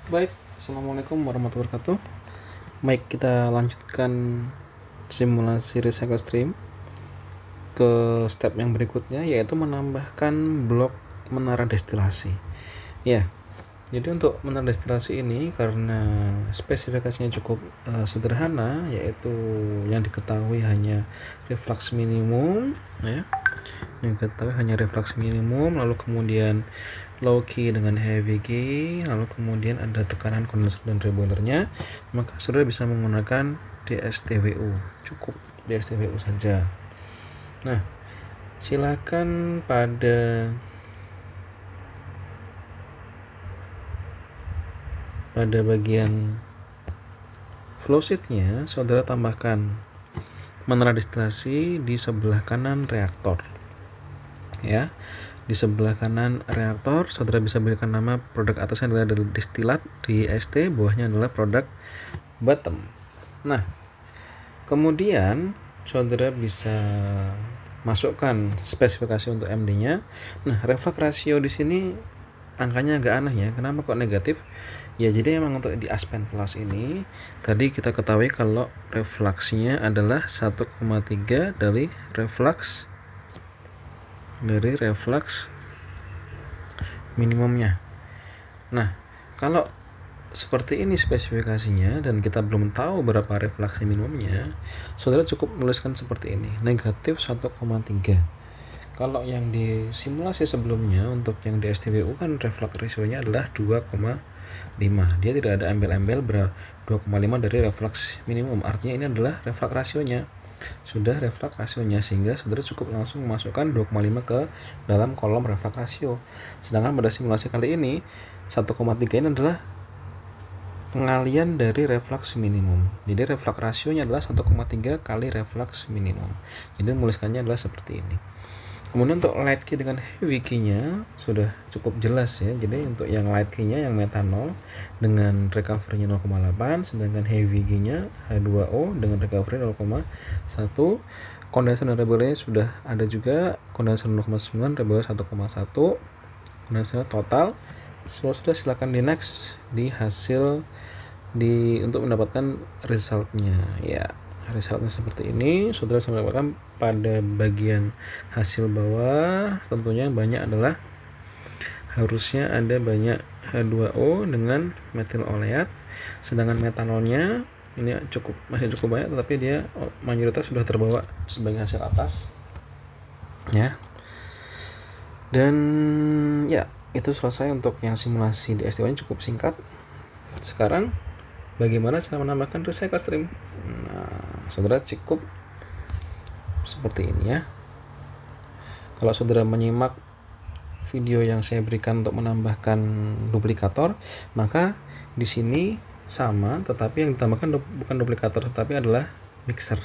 Baik, Assalamualaikum warahmatullahi wabarakatuh. Baik, kita lanjutkan simulasi recycle stream ke step yang berikutnya, yaitu menambahkan blok menara destilasi. Ya, jadi untuk menara destilasi ini karena spesifikasinya cukup sederhana, yaitu yang diketahui hanya reflux minimum, ya. Yang diketahui hanya reflux minimum, lalu kemudian low key dengan heavy key, lalu kemudian ada tekanan kondenser dan reboilernya, maka saudara bisa menggunakan DSTWU, cukup DSTWU saja. Nah, silakan pada bagian flowsheetnya saudara tambahkan menara destilasi di sebelah kanan reaktor, ya. Di sebelah kanan reaktor, saudara bisa berikan nama produk atasnya adalah distilat di ST, bawahnya adalah produk bottom. Nah, kemudian saudara bisa masukkan spesifikasi untuk MD-nya. Nah, reflux ratio di sini angkanya agak aneh ya. Kenapa kok negatif? Ya, jadi emang untuk di Aspen Plus ini tadi kita ketahui kalau refluxnya adalah 1,3 dari reflux minimumnya. Nah, kalau seperti ini spesifikasinya dan kita belum tahu berapa reflux minimumnya, saudara cukup menuliskan seperti ini, negatif 1,3. Kalau yang di simulasi sebelumnya untuk yang di STWU kan reflux ratio-nya adalah 2,5. Dia tidak ada embel-embel 2,5 dari reflux minimum. Artinya ini adalah reflux rasionya. Sudah reflux rasionya, sehingga saudara cukup langsung memasukkan 2,5 ke dalam kolom reflux rasio. Sedangkan pada simulasi kali ini 1,3 ini adalah pengalian dari reflux minimum. Jadi reflux rasionya adalah 1,3 kali reflux minimum. Jadi menuliskannya adalah seperti ini. Kemudian untuk light key dengan heavy key-nya sudah cukup jelas ya. Jadi untuk yang light key-nya yang metanol dengan recovery-nya 0,8, sedangkan heavy key-nya H2O dengan recovery 0,1. Kondenser dan reboilernya sudah ada juga, kondenser 0,9, reboiler 1,1. Kondenser total. Sudah silakan di next di hasil untuk mendapatkan resultnya ya. Resultnya seperti ini, saudara bisa mendapatkan pada bagian hasil bawah. Tentunya banyak adalah harusnya ada banyak H2O dengan metil oleat, sedangkan metanolnya ini masih cukup banyak, tetapi dia mayoritas sudah terbawa sebagai hasil atas ya. Dan ya, itu selesai untuk yang simulasi di STW-nya, cukup singkat. Sekarang bagaimana cara menambahkan recycle stream? Nah, saudara cukup seperti ini ya. Kalau saudara menyimak video yang saya berikan untuk menambahkan duplikator, maka di sini sama, tetapi yang ditambahkan bukan duplikator, tetapi adalah mixer.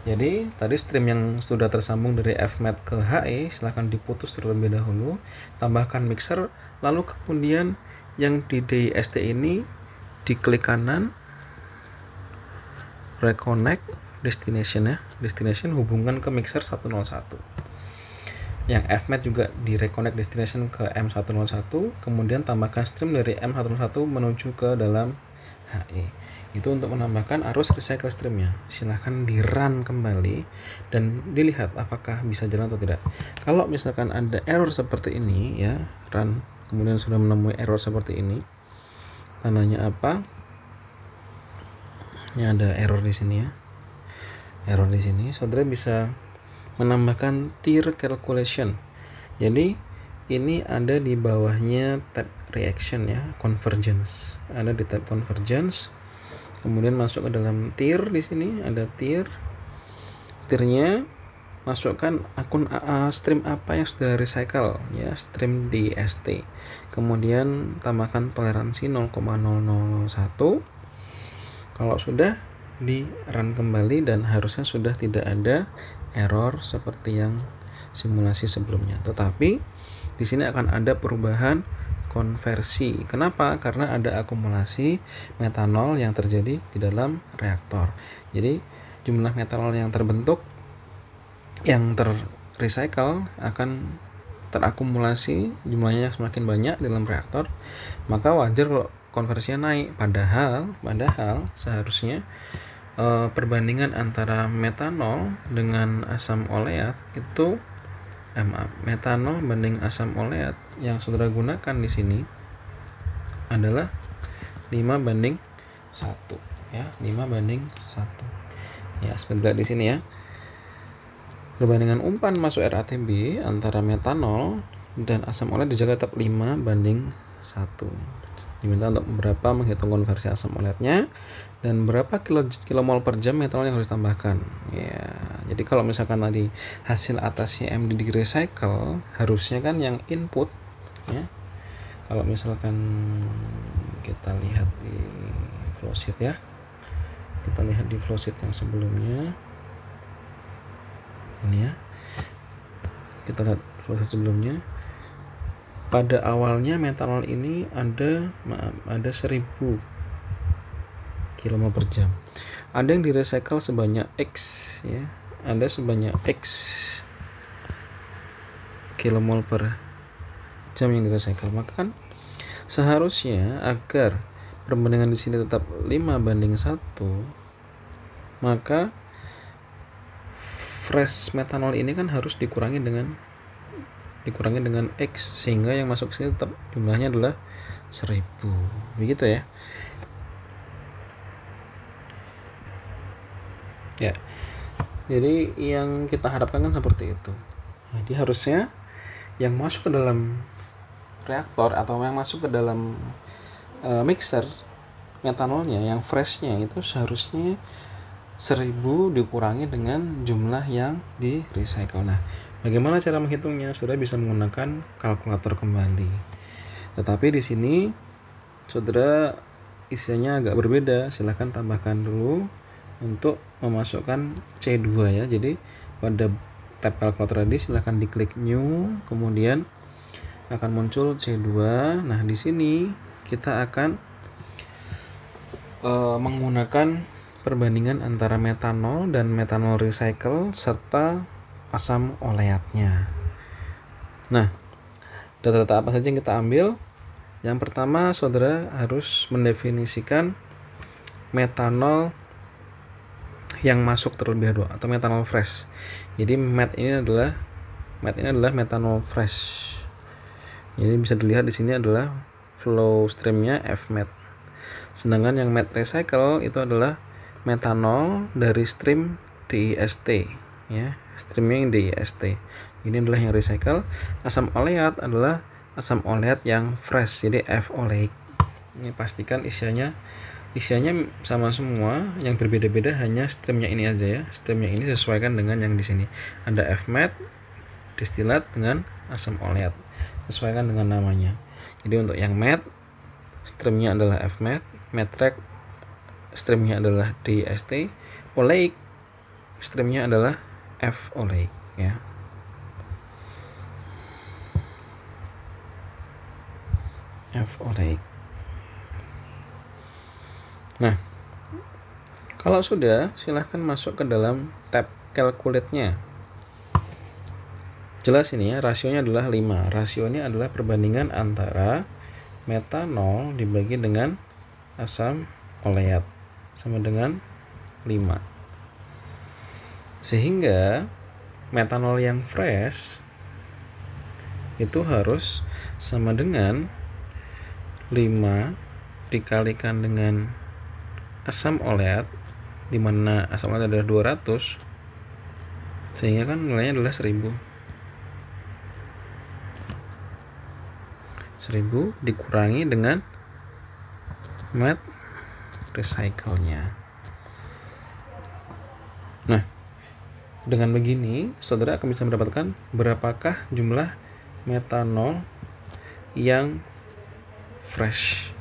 Jadi tadi stream yang sudah tersambung dari FMAT ke HE silahkan diputus terlebih dahulu, tambahkan mixer, lalu kemudian yang di DST ini diklik kanan, reconnect destination ya, destination hubungan ke mixer 101. Yang FMAT juga di reconnect destination ke M101, kemudian tambahkan stream dari M101 menuju ke dalam HE. Itu untuk menambahkan arus recycle streamnya. Silahkan di run kembali dan dilihat apakah bisa jalan atau tidak. Kalau misalkan ada error seperti ini ya, run kemudian sudah menemui error seperti ini, tandanya apa? Ini ada error di sini ya. Error di sini, saudara bisa menambahkan tier calculation. Jadi ini ada di bawahnya tab reaction ya, convergence. Ada di tab convergence. Kemudian masuk ke dalam tier, di sini ada tier. Tiernya masukkan akun stream apa yang sudah recycle ya, stream di ST. Kemudian tambahkan toleransi 0,0001. Kalau sudah, di run kembali dan harusnya sudah tidak ada error seperti yang simulasi sebelumnya. Tetapi di sini akan ada perubahan konversi. Kenapa? Karena ada akumulasi metanol yang terjadi di dalam reaktor. Jadi jumlah metanol yang terbentuk, yang terrecycle akan terakumulasi jumlahnya semakin banyak dalam reaktor, maka wajar kalau konversinya naik. Padahal seharusnya perbandingan antara metanol dengan asam oleat itu metanol banding asam oleat yang saudara gunakan di sini adalah 5:1 ya, 5:1 ya, sebentar di sini ya. Perbandingan umpan masuk RATB antara metanol dan asam oleat dijaga tetap 5:1. Diminta untuk berapa menghitung konversi asam oleatnya dan berapa kilomol per jam metanol yang harus ditambahkan ya. Jadi kalau misalkan tadi hasil atasnya MD di recycle, harusnya kan yang input ya. Kalau misalkan kita lihat di flowsheet ya, kita lihat di flowsheet yang sebelumnya ini ya, kita lihat flowsheet sebelumnya. Pada awalnya metanol ini ada 1000 kilomol per jam. Ada yang direcycle sebanyak X ya, ada sebanyak X kilomol per jam yang direcycle. Maka kan seharusnya agar perbandingan di sini tetap 5:1, maka fresh metanol ini kan harus dikurangi dengan X, sehingga yang masuk sini tetap jumlahnya adalah 1000. Begitu ya. Ya. Jadi yang kita harapkan kan seperti itu. Jadi harusnya yang masuk ke dalam reaktor atau yang masuk ke dalam mixer metanolnya yang freshnya itu seharusnya 1000 dikurangi dengan jumlah yang di recycle. Nah, bagaimana cara menghitungnya? Saudara bisa menggunakan kalkulator kembali. Tetapi di sini saudara isinya agak berbeda. Silahkan tambahkan dulu untuk memasukkan C2 ya. Jadi pada tab kalkulator tadi silahkan diklik new, kemudian akan muncul C2. Nah, di sini kita akan menggunakan perbandingan antara metanol dan metanol recycle serta asam oleatnya. Nah, data-data apa saja yang kita ambil? Yang pertama, saudara harus mendefinisikan metanol yang masuk terlebih dahulu atau metanol fresh. Jadi MET ini adalah metanol fresh. Jadi bisa dilihat di sini adalah flow streamnya FMET. Sedangkan yang MET recycle itu adalah metanol dari stream DIST ya, streamnya yang DIST. Ini adalah yang recycle. Asam oleat adalah asam oleat yang fresh, jadi F oleic. Ini pastikan isiannya sama semua, yang berbeda-beda hanya streamnya ini aja ya. Streamnya ini sesuaikan dengan yang di sini. Ada FMET distilat dengan asam oleat, sesuaikan dengan namanya. Jadi untuk yang MET streamnya adalah FMET, METREC streamnya adalah DIST, oleic streamnya adalah F oleic ya. F oleic. Nah, kalau sudah, silahkan masuk ke dalam tab calculate-nya. Jelas ini ya, rasionya adalah 5. Rasionya adalah perbandingan antara metanol dibagi dengan asam oleat sama dengan 5. Sehingga metanol yang fresh itu harus sama dengan 5 dikalikan dengan asam oleat, di mana asam oleat adalah 200, sehingga kan nilainya adalah 1000. 1000 dikurangi dengan MET recycle-nya. Nah, dengan begini saudara akan bisa mendapatkan berapakah jumlah metanol yang fresh.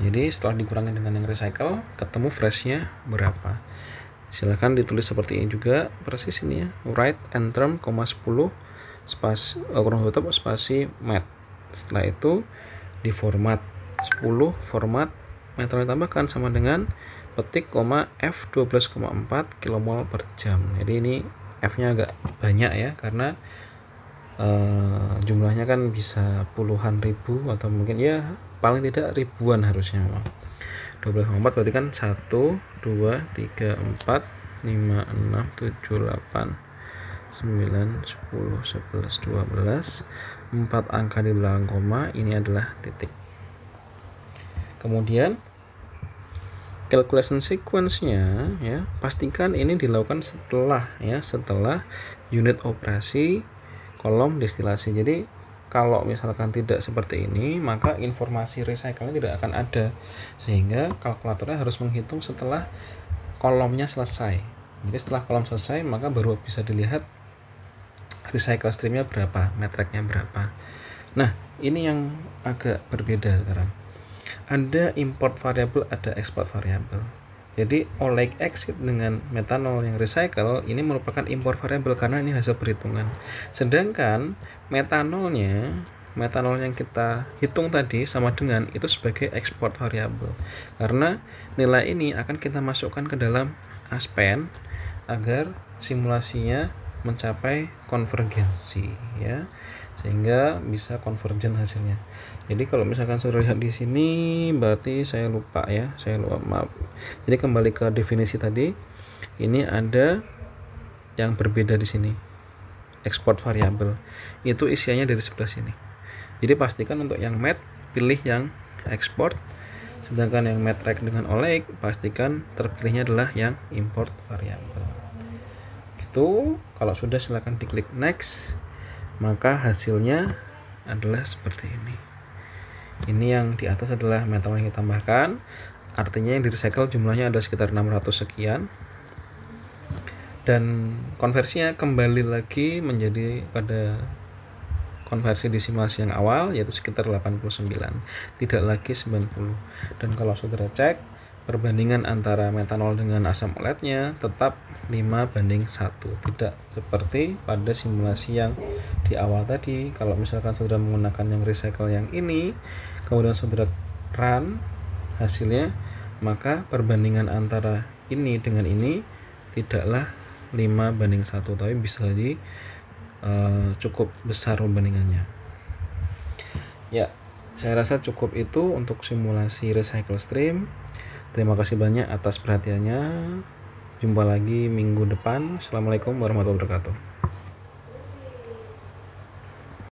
Jadi setelah dikurangi dengan yang recycle, ketemu freshnya berapa. Silahkan ditulis seperti ini juga, persis ini ya, write and term, 10 spasi kurang tutup spasi MET. Setelah itu diformat 10 format metanol ditambahkan sama dengan petik, F 12,4 kilomol per jam. Jadi ini F nya agak banyak ya, karena jumlahnya kan bisa puluhan ribu atau mungkin ya paling tidak ribuan harusnya memang. 12,4 berarti kan 1 2 3 4 5 6 7 8 9 10 11 12 4 angka di belakang koma, ini adalah titik. Kemudian calculation sequence-nya ya, pastikan ini dilakukan setelah unit operasi kolom destilasi. Jadi kalau misalkan tidak seperti ini, maka informasi recycle tidak akan ada, sehingga kalkulatornya harus menghitung setelah kolomnya selesai. Jadi setelah kolom selesai, maka baru bisa dilihat recycle streamnya berapa, metreknya berapa. Nah, ini yang agak berbeda sekarang. Ada import variable, ada export variable. Jadi oleic exit dengan metanol yang recycle ini merupakan import variable karena ini hasil perhitungan. Sedangkan metanol yang kita hitung tadi sama dengan itu sebagai export variable. Karena nilai ini akan kita masukkan ke dalam Aspen agar simulasinya mencapai konvergensi ya, sehingga bisa konvergen hasilnya. Jadi kalau misalkan saudara lihat di sini, berarti saya lupa, maaf. Jadi kembali ke definisi tadi, ini ada yang berbeda di sini. Export variable itu isiannya dari sebelah sini. Jadi pastikan untuk yang met pilih yang export, sedangkan yang metrek dengan oleic pastikan terpilihnya adalah yang import variable. Gitu. Kalau sudah silakan diklik next, maka hasilnya adalah seperti ini. Ini yang di atas adalah metal yang ditambahkan, artinya yang di recycle jumlahnya ada sekitar 600 sekian, dan konversinya kembali lagi menjadi pada konversi disimulasi yang awal, yaitu sekitar 89, tidak lagi 90. Dan kalau saudara cek perbandingan antara metanol dengan asam oletnya tetap 5:1, tidak seperti pada simulasi yang di awal tadi. Kalau misalkan saudara menggunakan yang recycle yang ini, kemudian saudara run hasilnya, maka perbandingan antara ini dengan ini tidaklah 5:1, tapi bisa jadi cukup besar perbandingannya. Ya, saya rasa cukup itu untuk simulasi recycle stream. Terima kasih banyak atas perhatiannya. Jumpa lagi minggu depan. Assalamualaikum warahmatullahi wabarakatuh.